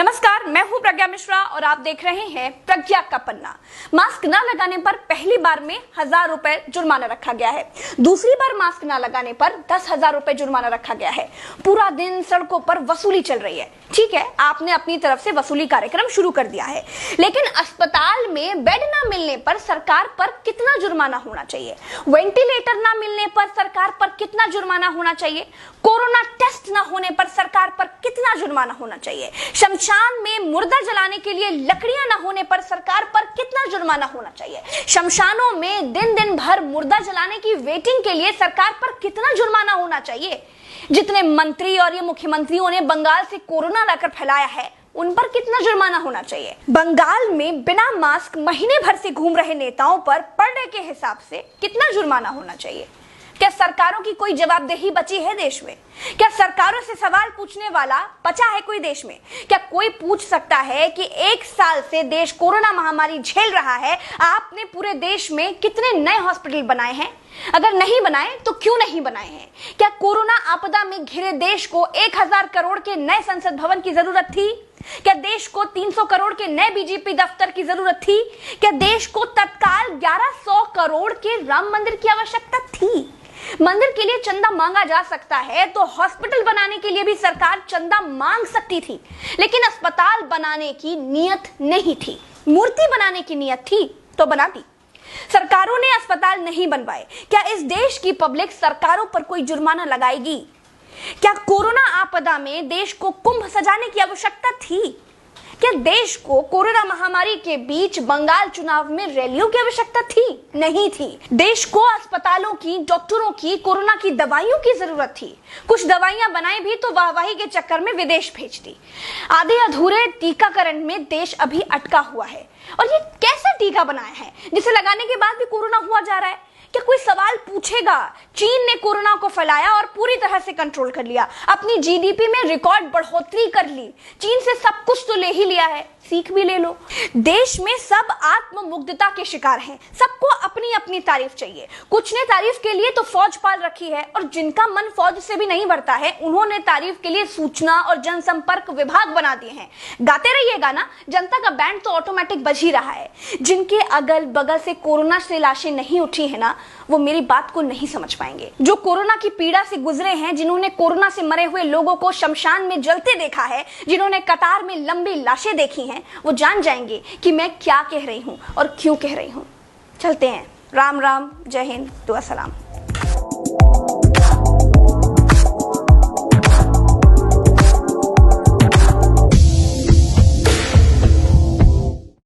नमस्कार, मैं हूं प्रज्ञा मिश्रा और आप देख रहे हैं प्रज्ञा का पन्ना। मास्क न लगाने पर पहली बार में 1000 रुपए जुर्माना रखा गया है। दूसरी बार मास्क न लगाने पर 10,000 रुपए जुर्माना रखा गया है। पूरा दिन सड़कों पर वसूली चल रही है। ठीक है, आपने अपनी तरफ से वसूली कार्यक्रम शुरू कर दिया है, लेकिन अस्पताल में बेड न मिलने पर सरकार पर कितना जुर्माना होना चाहिए? वेंटिलेटर न मिलने पर सरकार पर कितना जुर्माना होना चाहिए? कोरोना टेस्ट न होने पर सरकार पर कितना जुर्माना होना चाहिए? शमशान में मुर्दा जलाने के लिए लकड़ियां न होने पर सरकार पर कितना जुर्माना होना चाहिए? शमशानों में दिन दिन भर मुर्दा जलाने की वेटिंग के लिए सरकार पर कितना जुर्माना होना चाहिए? जितने मंत्री और ये मुख्यमंत्रियों ने बंगाल से कोरोना लाकर फैलाया है, उन पर कितना जुर्माना होना चाहिए? बंगाल में बिना मास्क महीने भर से घूम रहे नेताओं पर पर डे के हिसाब से कितना जुर्माना होना चाहिए? क्या सरकारों की कोई जवाबदेही बची है देश में? क्या सरकारों से सवाल पूछने वाला बचा है कोई देश में? क्या कोई पूछ सकता है कि 1 साल से देश कोरोना महामारी झेल रहा है, आपने पूरे देश में कितने नए हॉस्पिटल बनाए हैं? अगर नहीं बनाए तो क्यों नहीं बनाए हैं? क्या कोरोना आपदा में घिरे देश को 1000 करोड़ के नए संसद भवन की जरूरत थी? क्या देश को 300 करोड़ के नए बीजेपी दफ्तर की जरूरत थी? क्या देश को तत्काल 1100 करोड़ के राम मंदिर की आवश्यकता थी? मंदिर के लिए चंदा मांगा जा सकता है तो हॉस्पिटल बनाने के लिए भी सरकार चंदा मांग सकती थी, लेकिन अस्पताल बनाने की नियत नहीं थी। मूर्ति बनाने की नियत थी तो बना दी। सरकारों ने अस्पताल नहीं बनवाए। क्या इस देश की पब्लिक सरकारों पर कोई जुर्माना लगाएगी? क्या कोरोना आपदा में देश को कुंभ सजाने की आवश्यकता थी? क्या देश को कोरोना महामारी के बीच बंगाल चुनाव में रैलियों की आवश्यकता थी? नहीं थी। देश को अस्पतालों की, डॉक्टरों की, कोरोना की दवाइयों की जरूरत थी। कुछ दवाइयां बनाई भी तो वाहवाही के चक्कर में विदेश भेज दी। आधे अधूरे टीकाकरण में देश अभी अटका हुआ है। और ये कैसा टीका बनाया है जिसे लगाने के बाद भी कोरोना हुआ जा रहा है? क्या कोई सवाल पूछेगा? चीन ने कोरोना को फैलाया और पूरी तरह से कंट्रोल कर लिया। अपनी जीडीपी में रिकॉर्ड बढ़ोतरी कर ली। चीन से सब कुछ तो ले ही लिया है, सीख भी ले लो। देश में सब आत्ममुग्धता के शिकार हैं। सबको अपनी अपनी तारीफ चाहिए। कुछ ने तारीफ के लिए तो फौज पाल रखी है, और जिनका मन फौज से भी नहीं भरता है, उन्होंने तारीफ के लिए सूचना और जनसंपर्क विभाग बना दिए हैं। गाते रहिएगा ना, जनता का बैंड तो ऑटोमेटिक बज ही रहा है। जिनके अगल बगल से कोरोना से लाशें नहीं उठी है ना, वो मेरी बात को नहीं समझ पाएंगे। जो कोरोना की पीड़ा से गुजरे हैं, जिन्होंने कोरोना से मरे हुए लोगों को शमशान में जलते देखा है, जिन्होंने कतार में लंबी लाशें देखी हैं, वो जान जाएंगे कि मैं क्या कह रही हूं और क्यों कह रही हूं। चलते हैं। राम राम, जय हिंद, दुआ सलाम।